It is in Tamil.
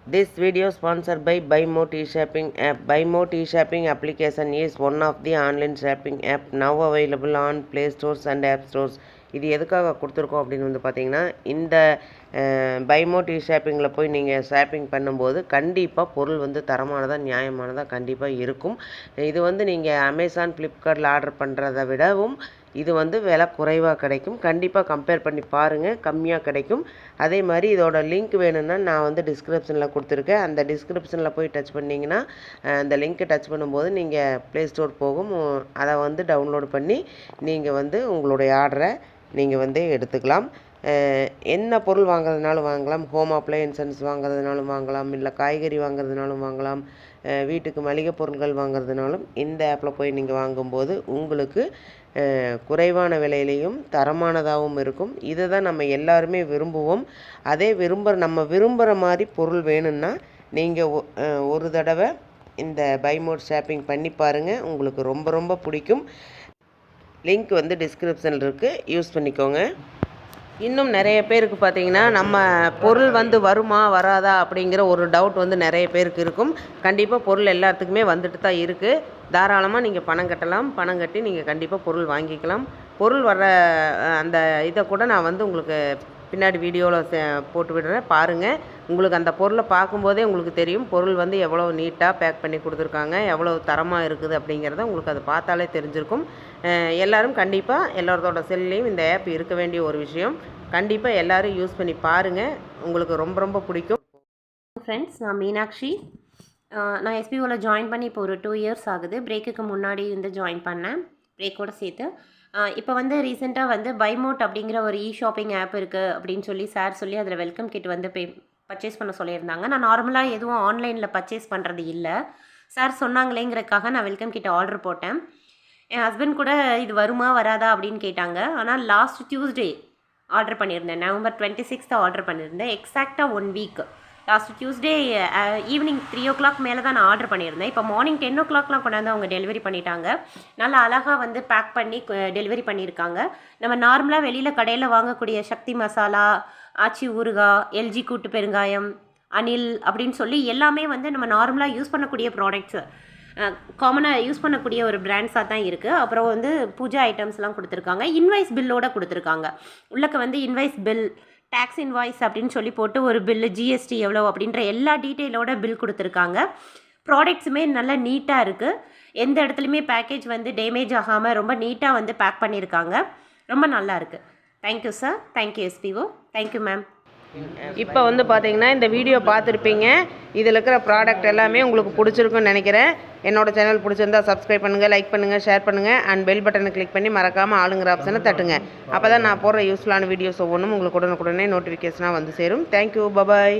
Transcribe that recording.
This video sponsored by BuyMo T-Shopping app. BuyMo T-Shopping application is one of the online shopping app now available on Play Stores and App Stores. இது எதுக்காக கொடுத்துருக்கோம் அப்படின்னு வந்து பார்த்தீங்கன்னா, இந்த BuyMo T-Shoppingல போய் நீங்கள் ஷாப்பிங் பண்ணும்போது கண்டிப்பாக பொருள் வந்து தரமானதாக நியாயமானதாக கண்டிப்பாக இருக்கும். இது வந்து நீங்கள் அமேசான் ஃப்ளிப்கார்ட்டில் ஆர்டர் பண்ணுறதை விடவும் இது வந்து விலை குறைவாக கிடைக்கும். கண்டிப்பாக கம்பேர் பண்ணி பாருங்கள், கம்மியாக கிடைக்கும். அதே மாதிரி இதோட லிங்க் வேணும்னா நான் வந்து டிஸ்கிரிப்ஷனில் கொடுத்துருக்கேன். அந்த டிஸ்கிரிப்ஷனில் போய் டச் பண்ணிங்கன்னா அந்த லிங்க்கை டச் பண்ணும்போது நீங்கள் ப்ளே ஸ்டோர் போகும். அதை வந்து டவுன்லோட் பண்ணி நீங்கள் வந்து உங்களுடைய ஆர்டரை நீங்கள் வந்து எடுத்துக்கலாம். என்ன பொருள் வாங்குறதுனாலும் வாங்கலாம். ஹோம் அப்ளையன்சஸ் வாங்குறதுனாலும் வாங்கலாம், இல்லை காய்கறி வாங்குறதுனாலும் வாங்கலாம், வீட்டுக்கு மளிகை பொருட்கள் வாங்குறதுனாலும் இந்த ஆப்பில் போய் நீங்கள் வாங்கும்போது உங்களுக்கு குறைவான விலையிலையும் தரமானதாகவும் இருக்கும். இதை தான் நம்ம எல்லாருமே விரும்புவோம். அதே நம்ம விரும்புகிற மாதிரி பொருள் வேணும்னா நீங்கள் ஒரு தடவை இந்த BuyMo ஷாப்பிங் பண்ணி பாருங்கள், உங்களுக்கு ரொம்ப ரொம்ப பிடிக்கும். லிங்க் வந்து டிஸ்கிரிப்ஷனில் இருக்குது, யூஸ் பண்ணிக்கோங்க. இன்னும் நிறைய பேருக்கு பார்த்தீங்கன்னா, நம்ம பொருள் வந்து வருமா வராதா அப்படிங்கிற ஒரு டவுட் வந்து நிறைய பேருக்கு இருக்கும். கண்டிப்பாக பொருள் எல்லாத்துக்குமே வந்துட்டு தான் இருக்குது. தாராளமாக நீங்கள் பணம் கட்டலாம். பணம் கட்டி நீங்கள் கண்டிப்பாக பொருள் வாங்கிக்கலாம். பொருள் வர அந்த இதை கூட நான் வந்து உங்களுக்கு பின்னாடி வீடியோவில் போட்டு விடுறேன், பாருங்கள். உங்களுக்கு அந்த பொருளை பார்க்கும்போதே உங்களுக்கு தெரியும் பொருள் வந்து எவ்வளோ நீட்டாக பேக் பண்ணி கொடுத்துருக்காங்க, எவ்வளோ தரமாக இருக்குது அப்படிங்கிறத உங்களுக்கு அதை பார்த்தாலே தெரிஞ்சிருக்கும். எல்லோரும் கண்டிப்பாக எல்லாரோட செல்லையும் இந்த ஆப் இருக்க வேண்டிய ஒரு விஷயம். கண்டிப்பாக எல்லோரும் யூஸ் பண்ணி பாருங்கள், உங்களுக்கு ரொம்ப ரொம்ப பிடிக்கும். ஃப்ரெண்ட்ஸ், நான் மீனாட்சி. நான் எஸ்பிஓவில் ஜாயின் பண்ணி இப்போ ஒரு 2 இயர்ஸ் ஆகுது. பிரேக்குக்கு முன்னாடி வந்து ஜாயின் பண்ணேன், பிரேக்கோடு சேர்த்து. இப்போ வந்து ரீசெண்டாக வந்து பைமோட் அப்படிங்கிற ஒரு ஷாப்பிங் ஆப் இருக்குது அப்படின்னு சொல்லி அதில் வெல்கம் கிட் வந்து பர்ச்சேஸ் பண்ண சொல்லியிருந்தாங்க. நான் நார்மலாக எதுவும் ஆன்லைனில் பர்ச்சேஸ் பண்ணுறது இல்லை. சார் சொன்னாங்களேங்கிறதுக்காக நான் வெல்கம் கிட் ஆர்டர் போட்டேன். என் ஹஸ்பண்ட் கூட இது வருமா வராதா அப்படின்னு கேட்டாங்க. ஆனால் லாஸ்ட் டியூஸ்டே ஆர்டர் பண்ணியிருந்தேன். நவம்பர் 26 ஆர்டர் பண்ணியிருந்தேன். எக்ஸாக்டாக 1 week. Last Tuesday evening 3 o'clock மேலே தான் நான் ஆர்டர் பண்ணியிருந்தேன். இப்போ மார்னிங் 10 o'clockலாம் கொண்டாந்து அவங்க டெலிவரி பண்ணிட்டாங்க. நல்லா அழகாக வந்து பேக் பண்ணி டெலிவரி பண்ணியிருக்காங்க. நம்ம நார்மலாக வெளியில் கடையில் வாங்கக்கூடிய சக்தி மசாலா, ஆச்சி ஊறுகாய், எல்ஜி கூட்டு பெருங்காயம், அனில் அப்படின்னு சொல்லி எல்லாமே வந்து நம்ம நார்மலாக யூஸ் பண்ணக்கூடிய ப்ராடக்ட்ஸு, காமனாக யூஸ் பண்ணக்கூடிய ஒரு பிராண்ட்ஸாக தான் இருக்குது. அப்புறம் வந்து பூஜா ஐட்டம்ஸ்லாம் கொடுத்துருக்காங்க. இன்வாய்ஸ் பில்லோடு கொடுத்துருக்காங்க. உள்ளக்க வந்து இன்வாய்ஸ் பில், டேக்ஸ் இன்வாய்ஸ் அப்படின்னு சொல்லி போட்டு ஒரு பில்லு, ஜிஎஸ்டி எவ்வளோ அப்படின்ற எல்லா டீட்டெயிலோட பில் கொடுத்துருக்காங்க. ப்ராடக்ட்ஸுமே நல்லா நீட்டாக இருக்குது. எந்த இடத்துலையுமே பேக்கேஜ் வந்து டேமேஜ் ஆகாமல் ரொம்ப நீட்டாக வந்து பேக் பண்ணியிருக்காங்க. ரொம்ப நல்லா இருக்குது. Thank you sir, thank you SPO, thank you ma'am. இப்போ வந்து பார்த்தீங்கன்னா இந்த வீடியோ பார்த்துருப்பீங்க. இதில் இருக்கிற ப்ராடக்ட் எல்லாமே உங்களுக்கு பிடிச்சிருக்குன்னு நினைக்கிறேன். என்னோடய சேனல் பிடிச்சிருந்தா சப்ஸ்கிரைப் பண்ணுங்கள், லைக் பண்ணுங்கள், ஷேர் பண்ணுங்கள், அண்ட் பெல் பட்டனை கிளிக் பண்ணி மறக்காமல் ஆளுங்கிற ஆப்ஷனை தட்டுங்க. அப்போ தான் நான் போடுற யூஸ்ஃபுல்லான வீடியோஸ் ஒவ்வொன்றும் உங்களுக்கு உடனுக்குடனே நோட்டிஃபிகேஷனாக வந்து சேரும். Thank you, bye bye.